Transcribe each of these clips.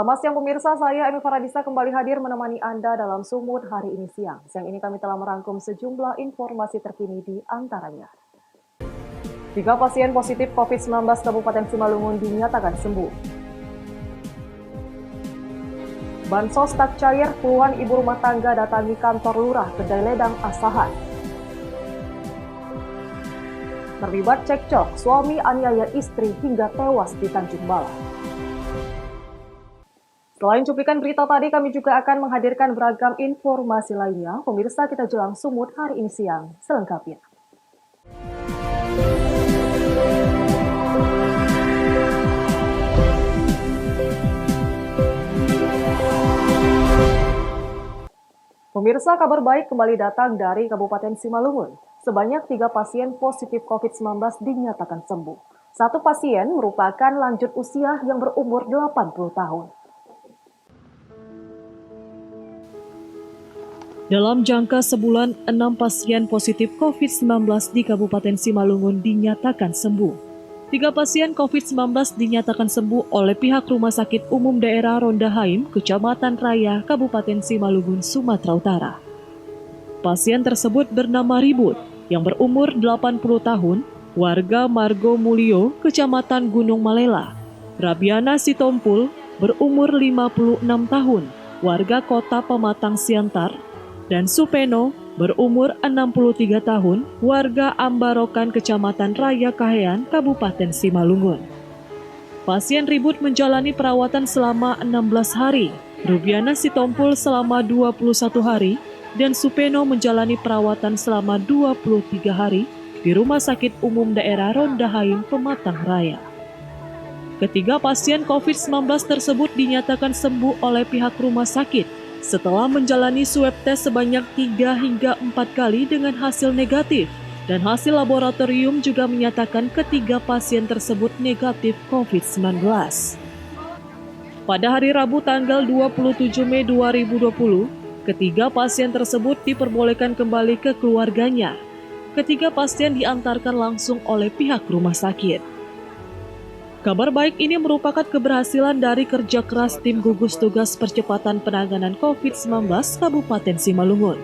Selamat siang pemirsa, saya Emi Faradisa kembali hadir menemani Anda dalam Sumut hari ini siang. Siang ini kami telah merangkum sejumlah informasi terkini di antaranya. 3 pasien positif COVID-19 Kabupaten Simalungun dinyatakan sembuh. Bansos tak cair, puluhan ibu rumah tangga datangi kantor lurah Kedai Ledang Asahan. Terlibat cekcok, suami aniaya istri hingga tewas di Tanjung Balai. Selain cuplikan berita tadi, kami juga akan menghadirkan beragam informasi lainnya. Pemirsa, kita jelang Sumut hari ini siang selengkapnya. Pemirsa, kabar baik kembali datang dari Kabupaten Simalungun. Sebanyak 3 pasien positif COVID-19 dinyatakan sembuh. 1 pasien merupakan lanjut usia yang berumur 80 tahun. Dalam jangka sebulan, 6 pasien positif COVID-19 di Kabupaten Simalungun dinyatakan sembuh. 3 pasien COVID-19 dinyatakan sembuh oleh pihak Rumah Sakit Umum Daerah Rondahaim, Kecamatan Raya, Kabupaten Simalungun, Sumatera Utara. Pasien tersebut bernama Ribut, yang berumur 80 tahun, warga Margo Mulyo, Kecamatan Gunung Malela. Rabiana Sitompul, berumur 56 tahun, warga Kota Pematang Siantar, dan Supeno, berumur 63 tahun, warga Ambarokan Kecamatan Raya Kahean, Kabupaten Simalungun. Pasien Ribut menjalani perawatan selama 16 hari, Rubiana Sitompul selama 21 hari, dan Supeno menjalani perawatan selama 23 hari di Rumah Sakit Umum Daerah Rondahaim, Pematang Raya. Ketiga pasien COVID-19 tersebut dinyatakan sembuh oleh pihak rumah sakit setelah menjalani swab tes sebanyak 3 hingga 4 kali dengan hasil negatif, dan hasil laboratorium juga menyatakan ketiga pasien tersebut negatif COVID-19. Pada hari Rabu tanggal 27 Mei 2020, ketiga pasien tersebut diperbolehkan kembali ke keluarganya. Ketiga pasien diantarkan langsung oleh pihak rumah sakit. Kabar baik ini merupakan keberhasilan dari kerja keras tim gugus tugas percepatan penanganan COVID-19 Kabupaten Simalungun.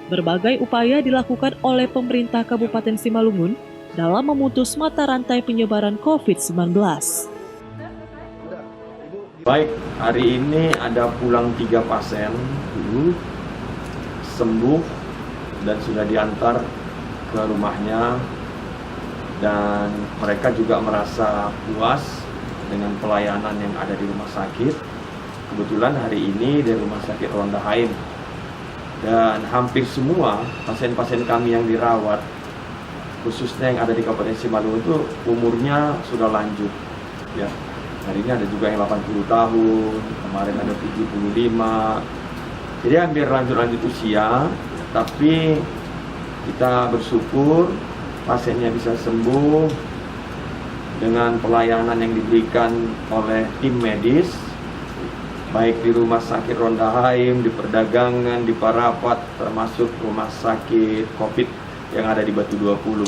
Berbagai upaya dilakukan oleh pemerintah Kabupaten Simalungun dalam memutus mata rantai penyebaran COVID-19. Baik, hari ini ada pulang 3 pasien sembuh dan sudah diantar ke rumahnya. Dan mereka juga merasa puas dengan pelayanan yang ada di rumah sakit. Kebetulan hari ini di Rumah Sakit Rondahaim, dan hampir semua pasien-pasien kami yang dirawat, khususnya yang ada di Kabupaten Simalungun itu umurnya sudah lanjut. Ya, hari ini ada juga yang 80 tahun, kemarin ada 75. Jadi hampir lanjut usia, tapi kita bersyukur pasiennya bisa sembuh dengan pelayanan yang diberikan oleh tim medis, baik di Rumah Sakit Rondahaim, di Perdagangan, di Parapat, termasuk Rumah Sakit COVID yang ada di Batu 20.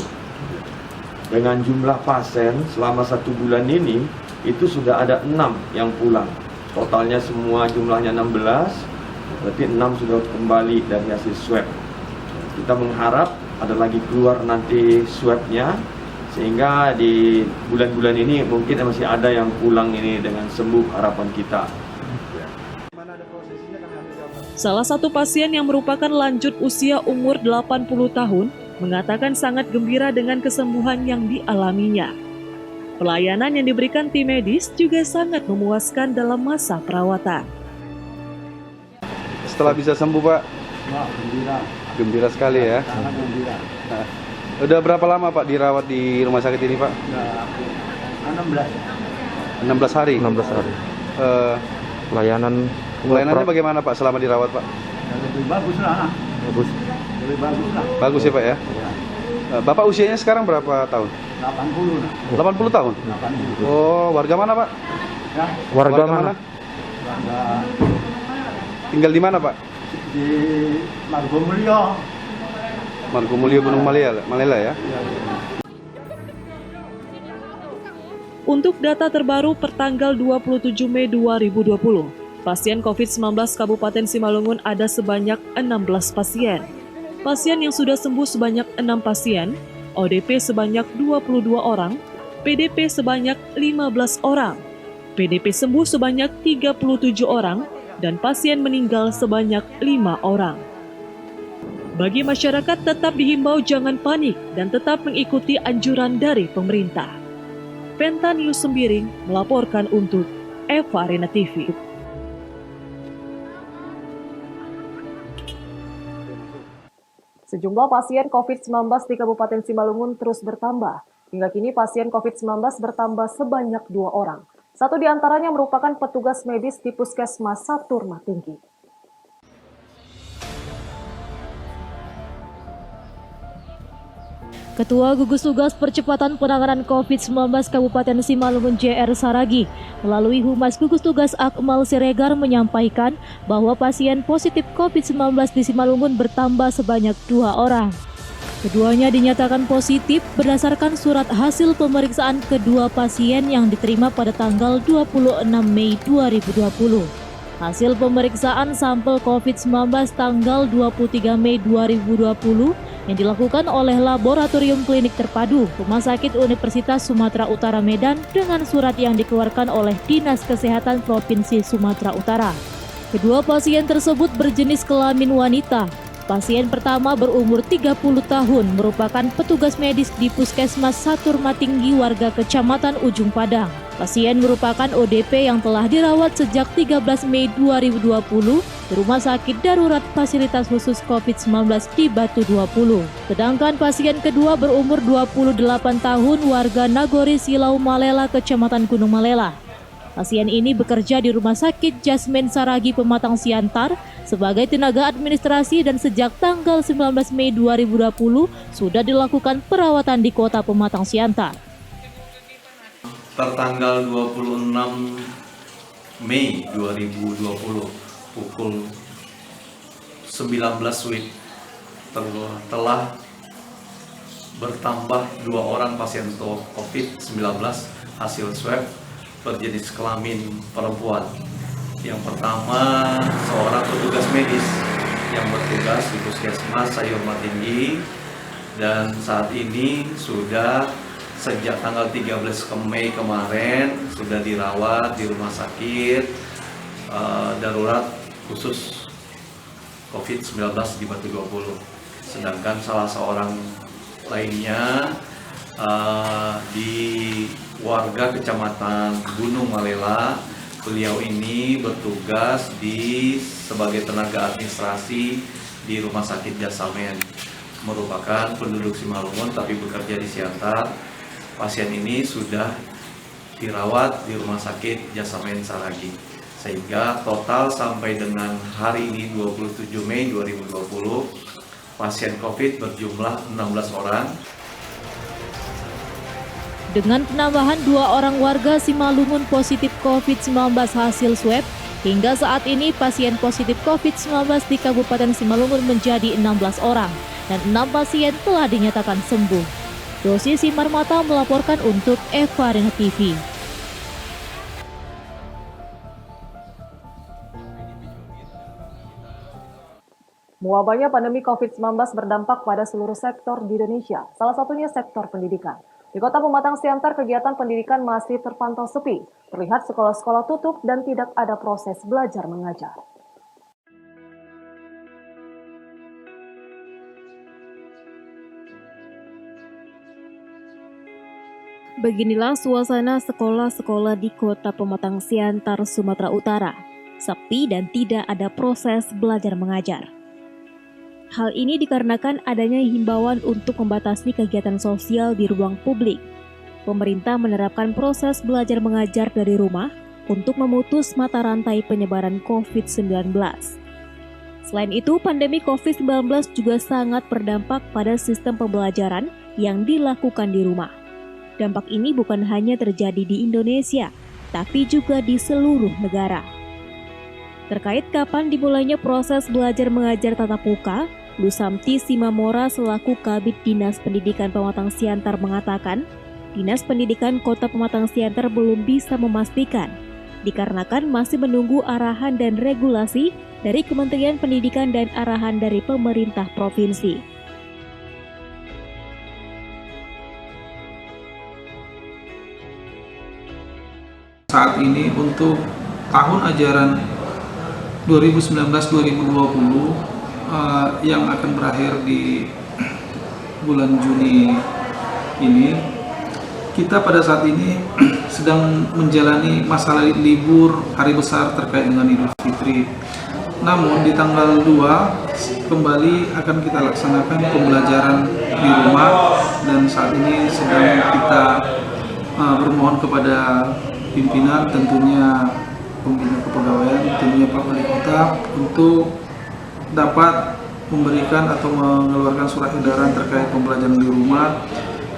Dengan jumlah pasien selama 1 bulan ini, itu sudah ada 6 yang pulang. Totalnya semua jumlahnya 16, berarti 6 sudah kembali dari hasil swab. Kita mengharap ada lagi keluar nanti swabnya, sehingga di bulan-bulan ini mungkin masih ada yang pulang ini dengan sembuh, harapan kita. Salah satu pasien yang merupakan lanjut usia umur 80 tahun mengatakan sangat gembira dengan kesembuhan yang dialaminya. Pelayanan yang diberikan tim medis juga sangat memuaskan dalam masa perawatan. Setelah bisa sembuh, Pak? Wah, gembira. Gembira sekali ya. Sangat gembira. Nah, udah berapa lama Pak dirawat di rumah sakit ini, Pak? Udah 16 hari. 16 hari. Pelayanannya bagaimana Pak selama dirawat, Pak? lebih bagus lah. Bagus. Lebih bagus lah. Bagus ya, Pak ya? Ya, Bapak usianya sekarang berapa tahun? 80 lah. 80 tahun? 80. Oh, warga mana, Pak? Ya, Warga mana? warga Tinggal di mana, Pak? di Margo Mulyo. Margo Mulyo Gunung Malela ya? Untuk data terbaru pertanggal 27 Mei 2020, pasien COVID-19 Kabupaten Simalungun ada sebanyak 16 pasien. Pasien yang sudah sembuh sebanyak 6 pasien, ODP sebanyak 22 orang, PDP sebanyak 15 orang, PDP sembuh sebanyak 37 orang, dan pasien meninggal sebanyak 5 orang. Bagi masyarakat tetap dihimbau jangan panik dan tetap mengikuti anjuran dari pemerintah. Penta News Sembiring melaporkan untuk Eva Arena TV. Sejumlah pasien COVID-19 di Kabupaten Simalungun terus bertambah. Hingga kini pasien COVID-19 bertambah sebanyak 2 orang. Satu di antaranya merupakan petugas medis di Puskesmas Saturma Tinggi. Ketua Gugus Tugas Percepatan Penanganan COVID-19 Kabupaten Simalungun JR Saragi melalui Humas Gugus Tugas Akmal Siregar menyampaikan bahwa pasien positif COVID-19 di Simalungun bertambah sebanyak 2 orang. Keduanya dinyatakan positif berdasarkan surat hasil pemeriksaan kedua pasien yang diterima pada tanggal 26 Mei 2020. Hasil pemeriksaan sampel COVID-19 tanggal 23 Mei 2020 yang dilakukan oleh Laboratorium Klinik Terpadu Rumah Sakit Universitas Sumatera Utara Medan dengan surat yang dikeluarkan oleh Dinas Kesehatan Provinsi Sumatera Utara. Kedua pasien tersebut berjenis kelamin wanita. Pasien pertama berumur 30 tahun merupakan petugas medis di Puskesmas Saturma Tinggi warga Kecamatan Ujung Padang. Pasien merupakan ODP yang telah dirawat sejak 13 Mei 2020 di Rumah Sakit Darurat Fasilitas Khusus COVID-19 di Batu 20. Sedangkan pasien kedua berumur 28 tahun warga Nagori Silau Malela, Kecamatan Gunung Malela. Pasien ini bekerja di Rumah Sakit Jasmen Saragi Pematang Siantar sebagai tenaga administrasi dan sejak tanggal 19 Mei 2020 sudah dilakukan perawatan di Kota Pematang Siantar. Tertanggal 26 Mei 2020 pukul 19 WIB telah bertambah 2 orang pasien COVID-19 hasil swab berjenis kelamin perempuan. Yang pertama, seorang petugas medis yang bertugas di Puskesmas Saturma Tinggi dan saat ini sudah sejak tanggal 13 Mei kemarin sudah dirawat di Rumah Sakit Darurat Khusus COVID-19 di Batu 20. Sedangkan salah seorang lainnya di warga Kecamatan Gunung Malela. Beliau ini bertugas sebagai tenaga administrasi di Rumah Sakit Jasmen. Merupakan penduduk Simalungun tapi bekerja di Siantar. Pasien ini sudah dirawat di Rumah Sakit Jasmen Saragi. Sehingga total sampai dengan hari ini 27 Mei 2020 pasien COVID berjumlah 16 orang. Dengan penambahan 2 orang warga Simalungun positif COVID-19 hasil swab, hingga saat ini pasien positif COVID-19 di Kabupaten Simalungun menjadi 16 orang dan 6 pasien telah dinyatakan sembuh. Dosi Simarmata melaporkan untuk Eva Arena TV. Mewabahnya pandemi COVID-19 berdampak pada seluruh sektor di Indonesia, salah satunya sektor pendidikan. Di Kota Pematang Siantar, kegiatan pendidikan masih terpantau sepi. Terlihat sekolah-sekolah tutup dan tidak ada proses belajar mengajar. Beginilah suasana sekolah-sekolah di Kota Pematang Siantar, Sumatera Utara. Sepi dan tidak ada proses belajar mengajar. Hal ini dikarenakan adanya himbauan untuk membatasi kegiatan sosial di ruang publik. Pemerintah menerapkan proses belajar mengajar dari rumah untuk memutus mata rantai penyebaran COVID-19. Selain itu, pandemi COVID-19 juga sangat berdampak pada sistem pembelajaran yang dilakukan di rumah. Dampak ini bukan hanya terjadi di Indonesia, tapi juga di seluruh negara. Terkait kapan dimulainya proses belajar mengajar tatap muka, Lusamti Simamora selaku Kabid Dinas Pendidikan Pematang Siantar mengatakan, Dinas Pendidikan Kota Pematang Siantar belum bisa memastikan, dikarenakan masih menunggu arahan dan regulasi dari Kementerian Pendidikan dan arahan dari pemerintah provinsi. Saat ini untuk tahun ajaran 2019-2020 yang akan berakhir di bulan Juni ini, kita pada saat ini sedang menjalani masa libur hari besar terkait dengan Idul Fitri. Namun di tanggal 2 kembali akan kita laksanakan pembelajaran di rumah, dan saat ini sedang kita bermohon kepada pimpinan, tentunya pembina kepegawaian, tentunya Pak Wali Kota, untuk dapat memberikan atau mengeluarkan surat edaran terkait pembelajaran di rumah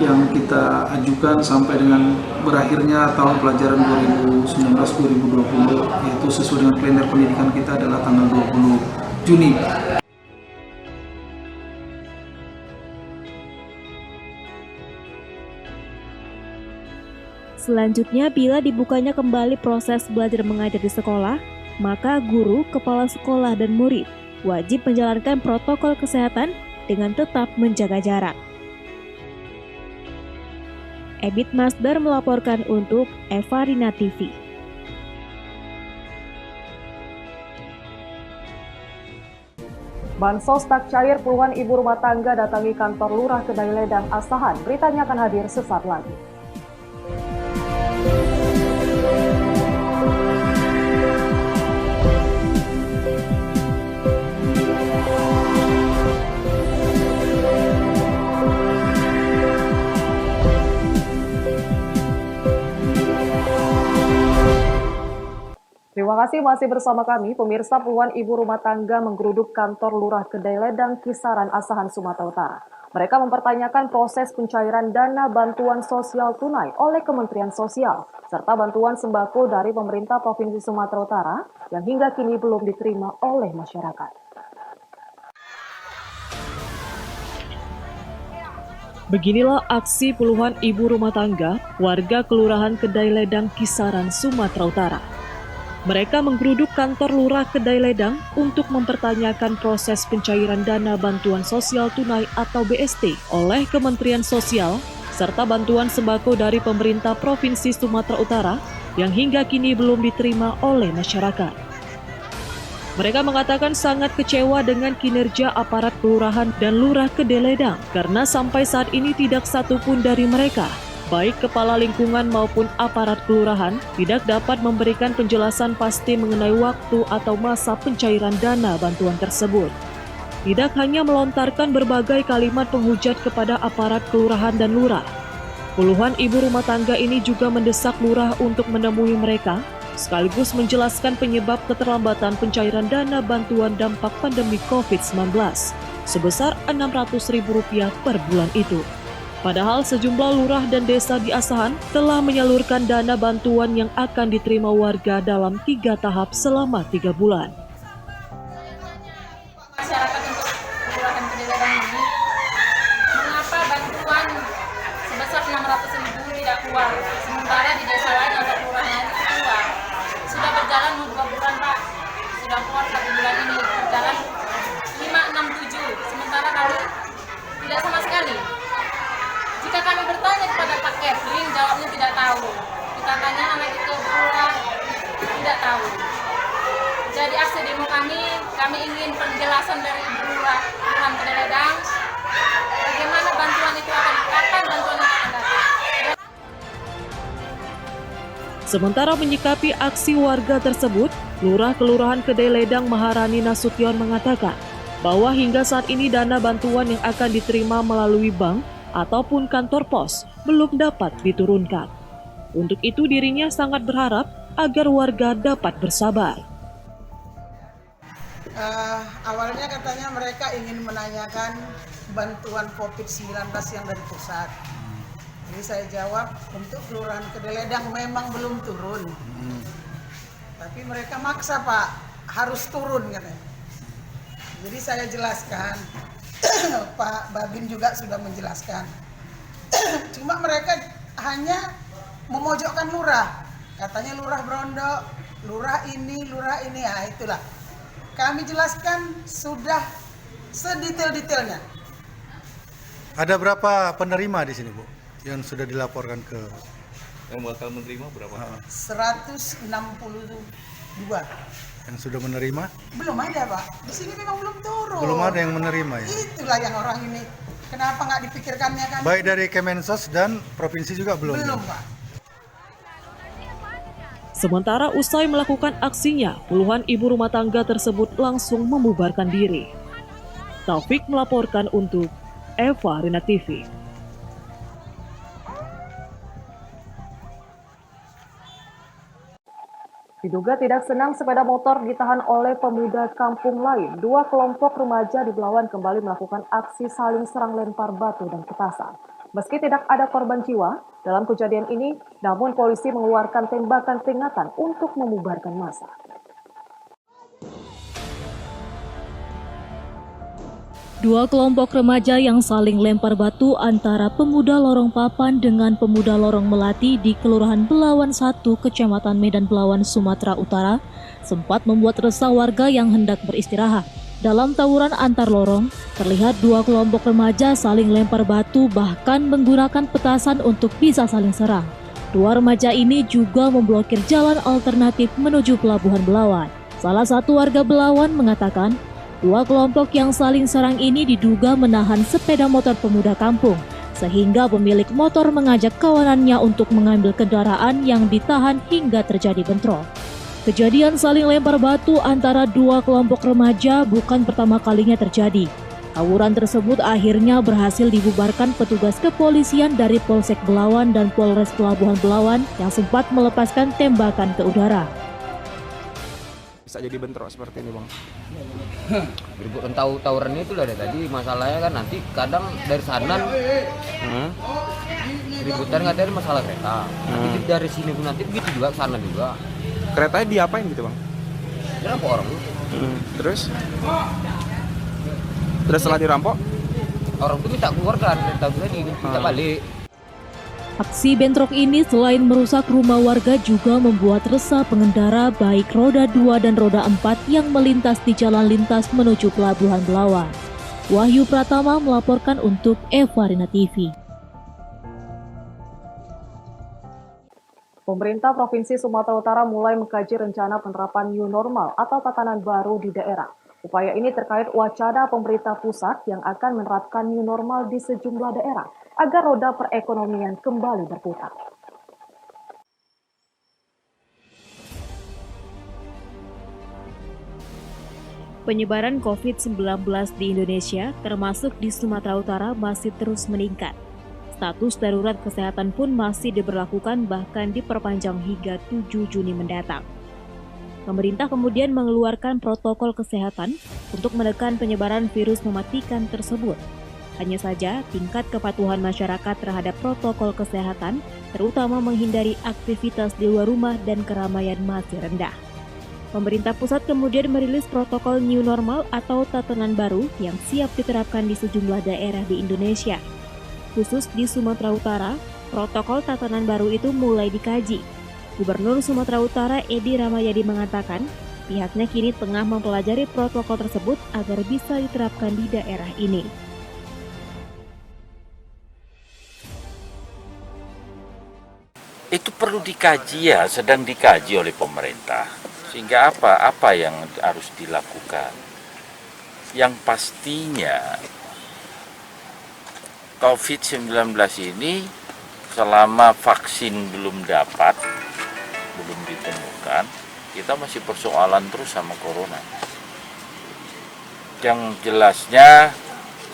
yang kita ajukan sampai dengan berakhirnya tahun pelajaran 2019-2020, yaitu sesuai dengan kalender pendidikan kita adalah tanggal 20 Juni. Selanjutnya, bila dibukanya kembali proses belajar mengajar di sekolah, maka guru, kepala sekolah, dan murid wajib menjalankan protokol kesehatan dengan tetap menjaga jarak. Ebit Masdar melaporkan untuk Evarina TV. Bansos tak cair, puluhan ibu rumah tangga datangi kantor Lurah Kedai Ledang Asahan. Beritanya akan hadir sesaat lagi. Terima kasih masih bersama kami. Pemirsa, puluhan ibu rumah tangga menggeruduk kantor Lurah Kedai Ledang Kisaran Asahan, Sumatera Utara. Mereka mempertanyakan proses pencairan dana bantuan sosial tunai oleh Kementerian Sosial, serta bantuan sembako dari pemerintah Provinsi Sumatera Utara yang hingga kini belum diterima oleh masyarakat. Beginilah aksi puluhan ibu rumah tangga warga Kelurahan Kedai Ledang Kisaran, Sumatera Utara. Mereka menggeruduk kantor Lurah Kedai Ledang untuk mempertanyakan proses pencairan dana bantuan sosial tunai atau BST oleh Kementerian Sosial, serta bantuan sembako dari pemerintah Provinsi Sumatera Utara yang hingga kini belum diterima oleh masyarakat. Mereka mengatakan sangat kecewa dengan kinerja aparat kelurahan dan Lurah Kedai Ledang karena sampai saat ini tidak satupun dari mereka, baik kepala lingkungan maupun aparat kelurahan, tidak dapat memberikan penjelasan pasti mengenai waktu atau masa pencairan dana bantuan tersebut. Tidak hanya melontarkan berbagai kalimat penghujat kepada aparat kelurahan dan lurah, puluhan ibu rumah tangga ini juga mendesak lurah untuk menemui mereka, sekaligus menjelaskan penyebab keterlambatan pencairan dana bantuan dampak pandemi COVID-19 sebesar Rp600.000 per bulan itu. Padahal sejumlah lurah dan desa di Asahan telah menyalurkan dana bantuan yang akan diterima warga dalam 3 tahap selama 3 bulan. Masyarakat untuk Kelurahan Kedai Ledang ini, mengapa bantuan sebesar 600.000 tidak keluar, sementara di desa lain atau kelurahan lain itu keluar. Sudah berjalan 2 bulan Pak, sudah keluar 1 bulan ini, berjalan 5, 6, 7, sementara kami tidak sama sekali. Jika kami bertanya kepada Pak Kevin, jawabnya tidak tahu. Kita tanya anak itu keluar, tidak tahu. Jadi aksi demo kami ingin penjelasan dari Ibu Lurah Kelurahan Kedai Ledang, bagaimana bantuan itu akan kapan bantuan itu akan datang. Sementara menyikapi aksi warga tersebut, Lurah Kelurahan Kedai Ledang Maharani Nasution mengatakan bahwa hingga saat ini dana bantuan yang akan diterima melalui bank ataupun kantor pos belum dapat diturunkan. Untuk itu dirinya sangat berharap agar warga dapat bersabar. Awalnya katanya mereka ingin menanyakan bantuan COVID-19 yang dari pusat. Jadi saya jawab, untuk Kelurahan Kedai Ledang memang belum turun. Tapi mereka maksa Pak, harus turun katanya. Jadi saya jelaskan, Pak Babin juga sudah menjelaskan. Cuma mereka hanya memojokkan lurah. Katanya lurah Brondo, lurah ini, ya itulah. Kami jelaskan sudah sedetail-detailnya. Ada berapa penerima di sini, Bu, yang sudah dilaporkan ke? Yang bakal menerima berapa? 162. Yang sudah menerima? Belum ada, Pak. Di sini memang belum turun. Belum ada yang menerima ya? Itulah yang orang ini. Kenapa nggak dipikirkannya kan? Baik dari Kemensos dan provinsi juga belum? Belum, Pak. Sementara usai melakukan aksinya, puluhan ibu rumah tangga tersebut langsung membubarkan diri. Taufik melaporkan untuk Eva Rina TV. Diduga tidak senang sepeda motor ditahan oleh pemuda kampung lain, dua kelompok remaja di Belawan kembali melakukan aksi saling serang lempar batu dan petasan. Meski tidak ada korban jiwa dalam kejadian ini, namun polisi mengeluarkan tembakan peringatan untuk membubarkan massa. Dua kelompok remaja yang saling lempar batu antara pemuda Lorong Papan dengan pemuda Lorong Melati di Kelurahan Belawan 1, Kecamatan Medan Belawan, Sumatera Utara, sempat membuat resah warga yang hendak beristirahat. Dalam tawuran antar lorong, terlihat dua kelompok remaja saling lempar batu bahkan menggunakan petasan untuk bisa saling serang. Dua remaja ini juga memblokir jalan alternatif menuju Pelabuhan Belawan. Salah satu warga Belawan mengatakan, dua kelompok yang saling serang ini diduga menahan sepeda motor pemuda kampung, sehingga pemilik motor mengajak kawanannya untuk mengambil kendaraan yang ditahan hingga terjadi bentrok. Kejadian saling lempar batu antara dua kelompok remaja bukan pertama kalinya terjadi. Tawuran tersebut akhirnya berhasil dibubarkan petugas kepolisian dari Polsek Belawan dan Polres Pelabuhan Belawan yang sempat melepaskan tembakan ke udara. Bisa jadi bentrok seperti ini, Bang. Ribut tawuran itu dari tadi, masalahnya kan nanti kadang dari sana ributan katanya masalah kereta. Nanti dari sini pun nanti begitu juga ke sana juga. Keretanya diapain gitu, Bang? Dirampok orang. Terus setelah dirampok? Orang itu minta keluar kan, minta balik. Aksi bentrok ini selain merusak rumah warga juga membuat resah pengendara baik roda 2 dan roda 4 yang melintas di jalan lintas menuju Pelabuhan Belawan. Wahyu Pratama melaporkan untuk Eva Rina TV. Pemerintah Provinsi Sumatera Utara mulai mengkaji rencana penerapan new normal atau tatanan baru di daerah. Upaya ini terkait wacana pemerintah pusat yang akan menerapkan new normal di sejumlah daerah agar roda perekonomian kembali berputar. Penyebaran COVID-19 di Indonesia, termasuk di Sumatera Utara, masih terus meningkat. Status darurat kesehatan pun masih diberlakukan bahkan diperpanjang hingga 7 Juni mendatang. Pemerintah kemudian mengeluarkan protokol kesehatan untuk menekan penyebaran virus mematikan tersebut. Hanya saja, tingkat kepatuhan masyarakat terhadap protokol kesehatan, terutama menghindari aktivitas di luar rumah dan keramaian masih rendah. Pemerintah pusat kemudian merilis protokol new normal atau tatanan baru yang siap diterapkan di sejumlah daerah di Indonesia. Khusus di Sumatera Utara, protokol tatanan baru itu mulai dikaji. Gubernur Sumatera Utara Edi Rahmayadi mengatakan, pihaknya kini tengah mempelajari protokol tersebut agar bisa diterapkan di daerah ini. Itu perlu dikaji ya, sedang dikaji oleh pemerintah. Sehingga apa yang harus dilakukan? Yang pastinya COVID-19 ini selama vaksin belum ditemukan, kita masih persoalan terus sama corona. Yang jelasnya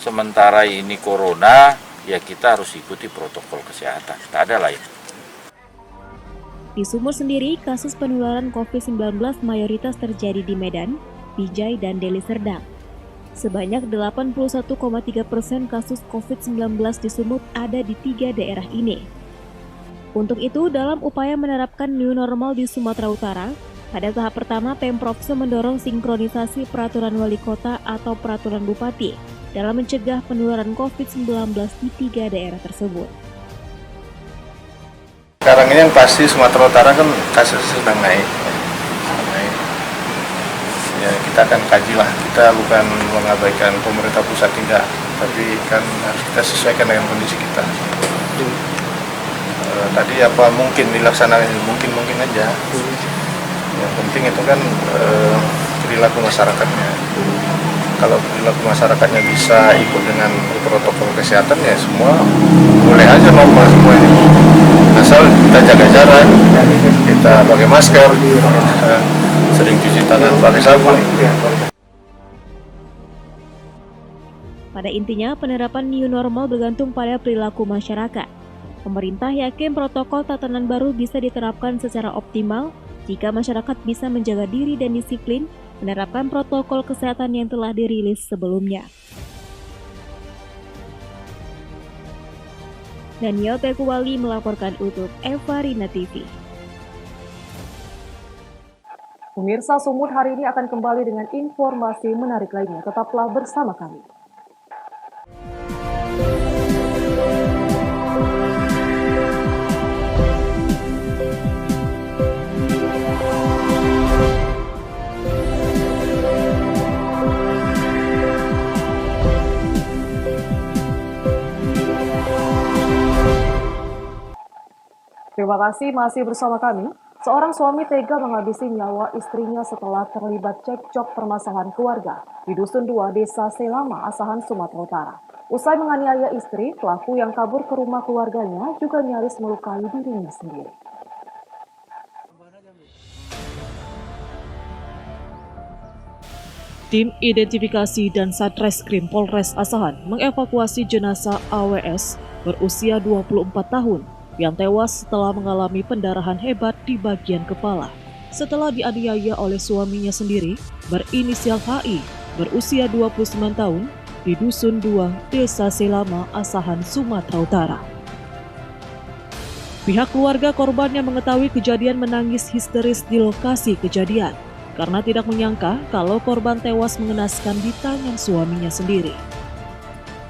sementara ini corona, ya kita harus ikuti protokol kesehatan, tak ada lain. Di Sumur sendiri, kasus penularan COVID-19 mayoritas terjadi di Medan, Bijay, dan Deli Serdang. Sebanyak 81,3% kasus COVID-19 di Sumut ada di 3 daerah ini. Untuk itu, dalam upaya menerapkan new normal di Sumatera Utara, pada tahap pertama Pemprov mendorong sinkronisasi peraturan wali kota atau peraturan bupati dalam mencegah penularan COVID-19 di 3 daerah tersebut. Sekarang ini yang pasti Sumatera Utara kan kasus sedang naik. Ya, kita akan kaji lah, kita bukan mengabaikan pemerintah pusat, tidak, tapi kan harus kita sesuaikan dengan kondisi kita. Tadi apa mungkin dilaksanakan, mungkin aja. Yang penting itu kan perilaku masyarakatnya. Kalau perilaku masyarakatnya bisa ikut dengan protokol kesehatan, ya semua boleh aja normal semuanya. Asal kita jaga jarak, kita pakai masker, sering cuci tangan pakai sabun. Pada intinya, penerapan new normal bergantung pada perilaku masyarakat. Pemerintah yakin protokol tatanan baru bisa diterapkan secara optimal jika masyarakat bisa menjaga diri dan disiplin menerapkan protokol kesehatan yang telah dirilis sebelumnya. Daniel Pekuwali melaporkan untuk Eva Rina TV. Pemirsa, Sumut hari ini akan kembali dengan informasi menarik lainnya. Tetaplah bersama kami. Terima kasih masih bersama kami. Seorang suami tega menghabisi nyawa istrinya setelah terlibat cekcok permasalahan keluarga di Dusun 2, Desa Selama, Asahan, Sumatera Utara. Usai menganiaya istri, pelaku yang kabur ke rumah keluarganya juga nyaris melukai dirinya sendiri. Tim Identifikasi dan Satreskrim Polres Asahan mengevakuasi jenazah AWS berusia 24 tahun yang tewas setelah mengalami pendarahan hebat di bagian kepala setelah dianiaya oleh suaminya sendiri berinisial HI berusia 29 tahun di Dusun 2, Desa Selama, Asahan, Sumatera Utara. Pihak keluarga korban yang mengetahui kejadian menangis histeris di lokasi kejadian karena tidak menyangka kalau korban tewas mengenaskan di tangan suaminya sendiri.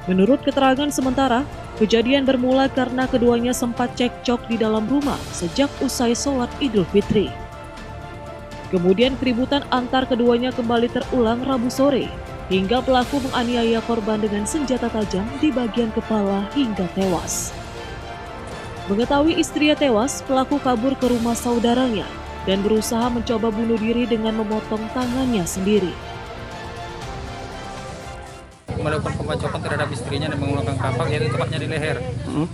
Menurut keterangan sementara, kejadian bermula karena keduanya sempat cekcok di dalam rumah sejak usai sholat Idul Fitri. Kemudian keributan antar keduanya kembali terulang Rabu sore, hingga pelaku menganiaya korban dengan senjata tajam di bagian kepala hingga tewas. Mengetahui istrinya tewas, pelaku kabur ke rumah saudaranya dan berusaha mencoba bunuh diri dengan memotong tangannya sendiri. Melakukan pembacokan terhadap istrinya dan menggunakan kapak, yaitu tepatnya di leher.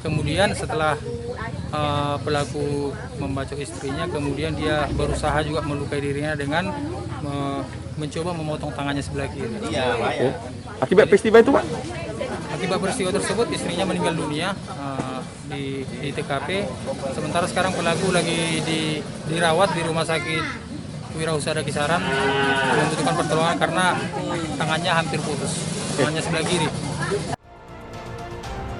Kemudian setelah pelaku membacok istrinya, kemudian dia berusaha juga melukai dirinya dengan mencoba memotong tangannya sebelah kiri. Akibat peristiwa itu, Pak? Akibat peristiwa tersebut istrinya meninggal dunia di TKP. Sementara sekarang pelaku lagi dirawat di rumah sakit Wirausaha Kisaran membutuhkan pertolongan karena tangannya hampir putus, tangannya sebelah kiri.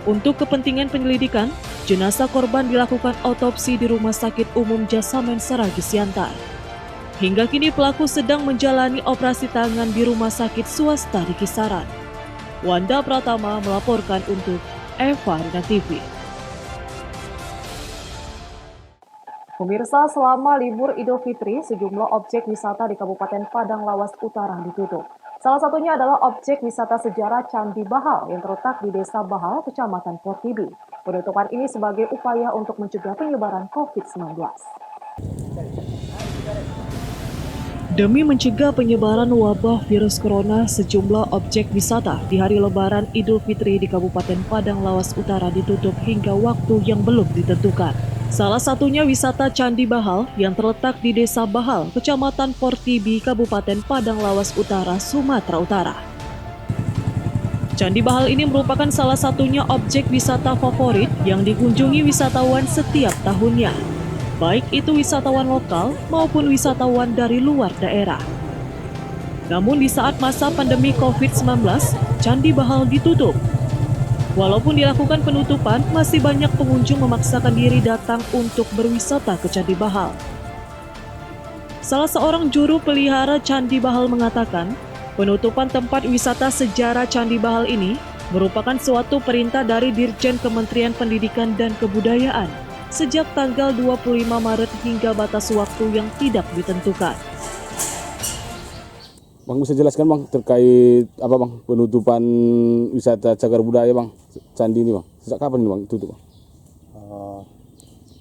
Untuk kepentingan penyelidikan, jenazah korban dilakukan otopsi di Rumah Sakit Umum Jasamen Saragi Siantar. Hingga kini pelaku sedang menjalani operasi tangan di rumah sakit swasta di Kisaran. Wanda Pratama melaporkan untuk Eva Rina TV. Pemirsa, selama libur Idul Fitri, sejumlah objek wisata di Kabupaten Padang Lawas Utara ditutup. Salah satunya adalah objek wisata sejarah Candi Bahal yang terletak di Desa Bahal, Kecamatan Portibi. Penutupan ini sebagai upaya untuk mencegah penyebaran COVID-19. Demi mencegah penyebaran wabah virus corona, sejumlah objek wisata di hari Lebaran Idul Fitri di Kabupaten Padang Lawas Utara ditutup hingga waktu yang belum ditentukan. Salah satunya wisata Candi Bahal yang terletak di Desa Bahal, Kecamatan Portibi, Kabupaten Padang Lawas Utara, Sumatera Utara. Candi Bahal ini merupakan salah satunya objek wisata favorit yang dikunjungi wisatawan setiap tahunnya, baik itu wisatawan lokal maupun wisatawan dari luar daerah. Namun di saat masa pandemi COVID-19, Candi Bahal ditutup. Walaupun dilakukan penutupan, masih banyak pengunjung memaksakan diri datang untuk berwisata ke Candi Bahal. Salah seorang juru pelihara Candi Bahal mengatakan, penutupan tempat wisata sejarah Candi Bahal ini merupakan suatu perintah dari Dirjen Kementerian Pendidikan dan Kebudayaan sejak tanggal 25 Maret hingga batas waktu yang tidak ditentukan. Bang, bisa jelaskan Bang terkait apa Bang penutupan wisata cagar budaya Bang Candi ini Bang? Sejak kapan ini Bang tutup Bang?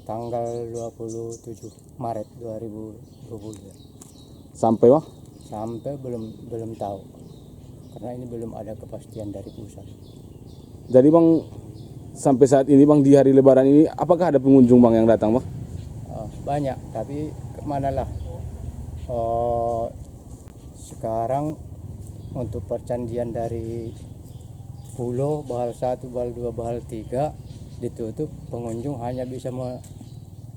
Tanggal 27 Maret 2020. Sampai Bang? Sampai belum tahu. Karena ini belum ada kepastian dari pusat. Jadi Bang sampai saat ini Bang di hari Lebaran ini apakah ada pengunjung Bang yang datang Bang? Banyak, tapi kemanalah? Sekarang untuk percandian dari Pulau Bahal 1, Bahal 2, Bahal 3 ditutup, pengunjung hanya bisa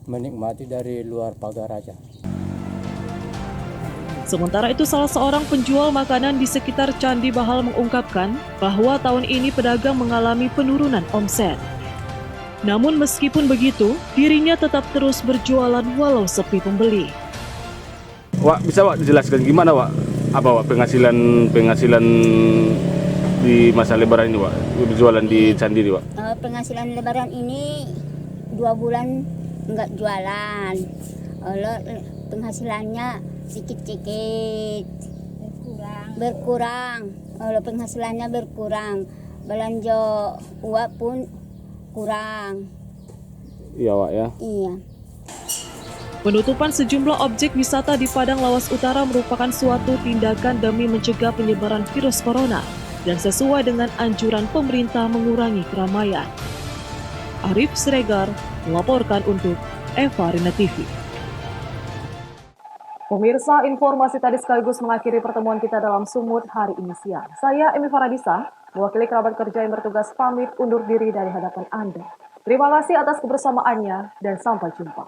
menikmati dari luar pagar aja. Sementara itu salah seorang penjual makanan di sekitar Candi Bahal mengungkapkan bahwa tahun ini pedagang mengalami penurunan omset. Namun meskipun begitu, dirinya tetap terus berjualan walau sepi pembeli. Wak, bisa Wak dijelaskan gimana Wak? Apa Wak penghasilan di masa Lebaran ini Wak? Berjualan di Candi ini Wak? Penghasilan Lebaran ini 2 bulan enggak jualan. Penghasilannya sedikit-sedikit berkurang. Penghasilannya berkurang. Belanja uang pun kurang. Iya Wak ya. Iya. Penutupan sejumlah objek wisata di Padang Lawas Utara merupakan suatu tindakan demi mencegah penyebaran virus corona dan sesuai dengan anjuran pemerintah mengurangi keramaian. Arif Siregar melaporkan untuk Eva Rina TV. Pemirsa, informasi tadi sekaligus mengakhiri pertemuan kita dalam Sumut hari ini siang. Saya Emi Faradisa, mewakili kerabat kerja yang bertugas pamit undur diri dari hadapan Anda. Terima kasih atas kebersamaannya dan sampai jumpa.